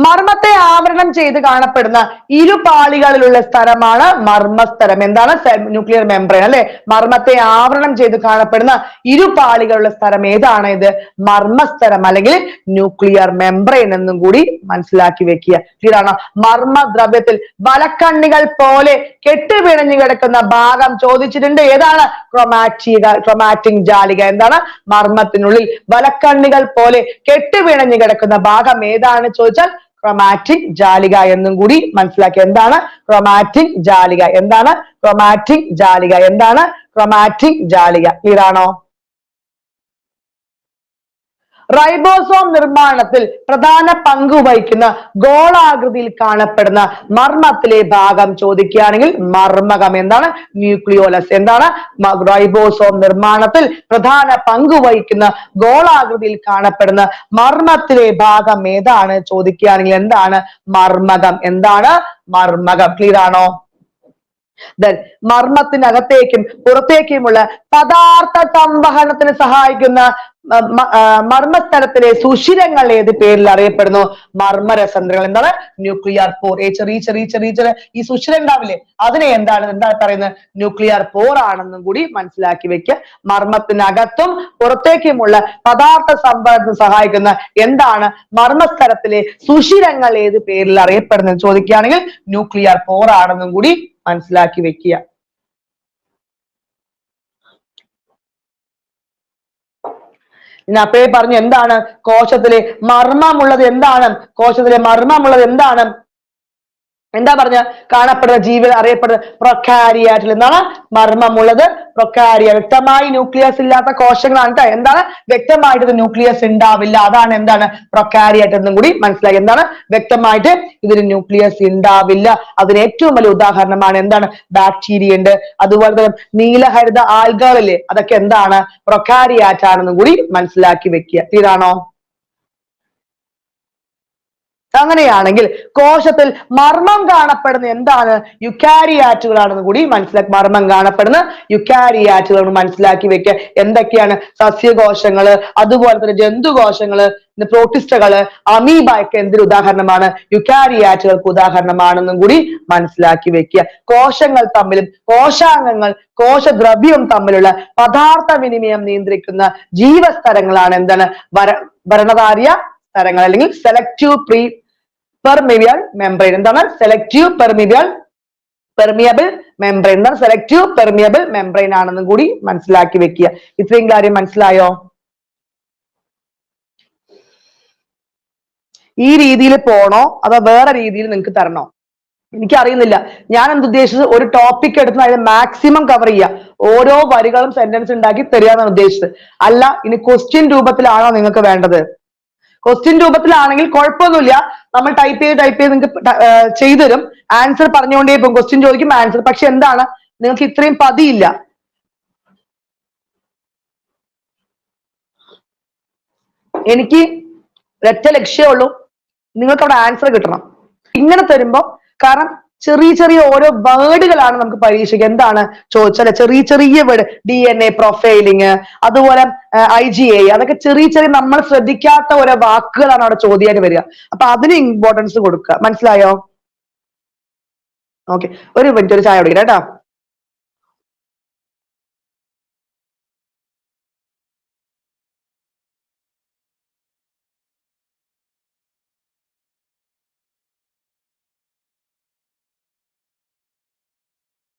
മർമ്മത്തെ ആവരണം ചെയ്ത് കാണപ്പെടുന്ന ഇരുപാളികളിലുള്ള സ്ഥലമാണ് മർമ്മസ്തരം. എന്താണ്? ന്യൂക്ലിയർ മെംബ്രെയിൻ അല്ലെ. മർമ്മത്തെ ആവരണം ചെയ്ത് കാണപ്പെടുന്ന ഇരുപാളികളുള്ള സ്ഥലം ഏതാണ്? ഇത് മർമ്മസ്തരം അല്ലെങ്കിൽ ന്യൂക്ലിയർ മെംബ്രെയിൻ എന്നും കൂടി മനസ്സിലാക്കി വെക്കുക. ഇതാണ് മർമ്മദ്രവ്യത്തിൽ വലക്കണ്ണികൾ പോലെ കെട്ടുപിണഞ്ഞു കിടക്കുന്ന ഭാഗം ചോദിച്ചിട്ടുണ്ട്. ഏതാണ്? ക്രൊമാറ്റിക് ജാലിക. എന്താണ്? മർമ്മത്തിനുള്ളിൽ വലക്കണ്ണികൾ പോലെ കെട്ടുപിണഞ്ഞു കിടക്കുന്ന ഭാഗം ഏതാണ് ചോദിച്ചാൽ ക്രൊമാറ്റിക് ജാലിക എന്നും കൂടി മനസ്സിലാക്കി. എന്താണ് ക്രൊമാറ്റിക് ജാലിക? എന്താണ് ക്രൊമാറ്റിക് ജാലിക? എന്താണ് ക്രൊമാറ്റിക് ജാലിക? ക്ലിയർ ആണോ? റൈബോസോം നിർമ്മാണത്തിൽ പ്രധാന പങ്ക് വഹിക്കുന്ന ഗോളാകൃതിയിൽ കാണപ്പെടുന്ന മർമ്മത്തിലെ ഭാഗം ചോദിക്കുകയാണെങ്കിൽ മർമ്മകം. എന്താണ്? ന്യൂക്ലിയോലസ്. എന്താണ്? റൈബോസോം നിർമ്മാണത്തിൽ പ്രധാന പങ്ക് വഹിക്കുന്ന ഗോളാകൃതിയിൽ കാണപ്പെടുന്ന മർമ്മത്തിലെ ഭാഗം ഏതാണ് ചോദിക്കുകയാണെങ്കിൽ എന്താണ്? മർമ്മകം. എന്താണ്? മർമ്മകം. ക്ലിയർ ആണോ? മർമ്മത്തിനകത്തേക്കും പുറത്തേക്കുമുള്ള പദാർത്ഥ സംവഹനത്തിന് സഹായിക്കുന്ന മർമ്മസ്ഥലത്തിലെ സുഷിരങ്ങൾ ഏത് പേരിൽ അറിയപ്പെടുന്നു? മർമ്മരസന്ധരങ്ങൾ. എന്താണ്? ന്യൂക്ലിയർ പോർ. ചെറിയ ഈ സുഷിരം ഉണ്ടാവില്ലേ, അതിനെ എന്താ പറയുന്നത്? ന്യൂക്ലിയർ പോർ ആണെന്നും കൂടി മനസ്സിലാക്കി വെക്കുക. മർമ്മത്തിനകത്തും പുറത്തേക്കുമുള്ള പദാർത്ഥ സംവഹനത്തിന് സഹായിക്കുന്ന എന്താണ്? മർമ്മസ്ഥലത്തിലെ സുഷിരങ്ങൾ ഏത് പേരിൽ അറിയപ്പെടുന്നത് ചോദിക്കുകയാണെങ്കിൽ ന്യൂക്ലിയർ പോർ ആണെന്നും കൂടി മനസ്സിലാക്കി വെക്കുക. ഞാൻ അപ്പോഴേ പറഞ്ഞു എന്താണ് കോശത്തിലെ മർമ്മമുള്ളത് എന്താണ്? കോശത്തിലെ മർമ്മമുള്ളത് എന്താണ്? എന്താ പറഞ്ഞ കാണപ്പെടുന്ന ജീവികൾ അറിയപ്പെടുന്നത് പ്രൊക്കാരിയാറ്റിൽ. എന്താണ് മർമ്മമുള്ളത്? പ്രൊക്കാരിയ. വ്യക്തമായി ന്യൂക്ലിയസ് ഇല്ലാത്ത കോശങ്ങളാണ് കേട്ടോ. എന്താണ്? വ്യക്തമായിട്ട് ന്യൂക്ലിയസ് ഉണ്ടാവില്ല. അതാണ് എന്താണ് പ്രൊക്കാരിയാറ്റ് എന്നും കൂടി മനസ്സിലായി. എന്താണ്? വ്യക്തമായിട്ട് ഇതിന് ന്യൂക്ലിയസ് ഉണ്ടാവില്ല. അതിന് ഏറ്റവും വലിയ ഉദാഹരണമാണ് എന്താണ്? ബാക്ടീരിയ ഉണ്ട്. അതുപോലെ തന്നെ നീലഹരിത ആൽഗകളില്ലേ, അതൊക്കെ എന്താണ്? പ്രൊക്കാരിയാറ്റ് ആണെന്നും കൂടി മനസ്സിലാക്കി വെക്കുക. തീരാണോ? അങ്ങനെയാണെങ്കിൽ കോശത്തിൽ മർമ്മം കാണപ്പെടുന്ന എന്താണ്? യുക്കാരിയാറ്റുകളാണെന്ന് കൂടി മനസ്സിലാക്കി. മർമ്മം കാണപ്പെടുന്ന യുക്കാരിയാറ്റുകൾ മനസ്സിലാക്കി വെക്കുക. എന്തൊക്കെയാണ്? സസ്യകോശങ്ങള്, അതുപോലെ തന്നെ ജന്തുകോശങ്ങള്, പ്രോട്ടിസ്റ്റകള്, അമീബ ഒക്കെ എന്തൊരു ഉദാഹരണമാണ്? യുക്കാരിയാറ്റുകൾക്ക് ഉദാഹരണമാണെന്നും കൂടി മനസ്സിലാക്കി വെക്കുക. കോശങ്ങൾ തമ്മിലും കോശാംഗങ്ങൾ കോശദ്രവ്യവും തമ്മിലുള്ള പദാർത്ഥ വിനിമയം നിയന്ത്രിക്കുന്ന ജീവസ്തരങ്ങളാണ് എന്താണ്? ഭരണധാര്യ സ്ഥലങ്ങൾ അല്ലെങ്കിൽ സെലക്റ്റീവ് പെർമിയബിൾ മെംബ്രെയിൻ. എന്താണ്? Selective permeable membrane. എന്താണ്? സെലക്റ്റീവ് പെർമിയബിൾ മെംബ്രെയിൻ ആണെന്നും കൂടി മനസ്സിലാക്കി വെക്കുക. ഇത്രയും കാര്യം മനസ്സിലായോ? ഈ രീതിയിൽ പോണോ അതോ വേറെ രീതിയിൽ നിങ്ങൾക്ക് തരണോ? എനിക്കറിയുന്നില്ല. ഞാൻ എന്തുദ്ദേശിച്ചത് ഒരു ടോപ്പിക് എടുത്ത് അതിന് മാക്സിമം കവർ ചെയ്യുക, ഓരോ വരികളും സെന്റൻസ് ഉണ്ടാക്കി തരിക എന്നാണ് ഉദ്ദേശിച്ചത്. അല്ല ഇനി ക്വസ്റ്റ്യൻ രൂപത്തിലാണോ നിങ്ങൾക്ക് വേണ്ടത്? ക്വസ്റ്റ്യൻ രൂപത്തിലാണെങ്കിൽ കുഴപ്പമൊന്നുമില്ല, നമ്മൾ ടൈപ്പ് ചെയ്ത് നിങ്ങൾക്ക് ചെയ്തു തരും. ആൻസർ പറഞ്ഞുകൊണ്ടേ പോകും. ക്വസ്റ്റ്യൻ ചോദിക്കും, ആൻസർ. പക്ഷെ എന്താണ്, നിങ്ങൾക്ക് ഇത്രയും പതിയില്ല. എനിക്ക് ഒരൊറ്റ ലക്ഷ്യമേ ഉള്ളൂ, നിങ്ങൾക്ക് അവിടെ ആൻസർ കിട്ടണം. ഇങ്ങനെ തരുമ്പോ കാരണം ചെറിയ ഓരോ വേർഡുകളാണ് നമുക്ക് പരീക്ഷയ്ക്ക് എന്താണ് ചോദിച്ചാൽ ചെറിയ വേർഡ്, DNA പ്രൊഫൈലിങ്, അതുപോലെ IGA, അതൊക്കെ ചെറിയ നമ്മൾ ശ്രദ്ധിക്കാത്ത ഓരോ വാക്കുകളാണ് അവിടെ ചോദ്യമായിട്ട് വരിക. അപ്പൊ അതിന് ഇമ്പോർട്ടൻസ് കൊടുക്കുക. മനസ്സിലായോ? ഓക്കെ, ഒരു മിനിറ്റ്, ഒരു ചായ കുടിക്കട്ടെ കേട്ടോ.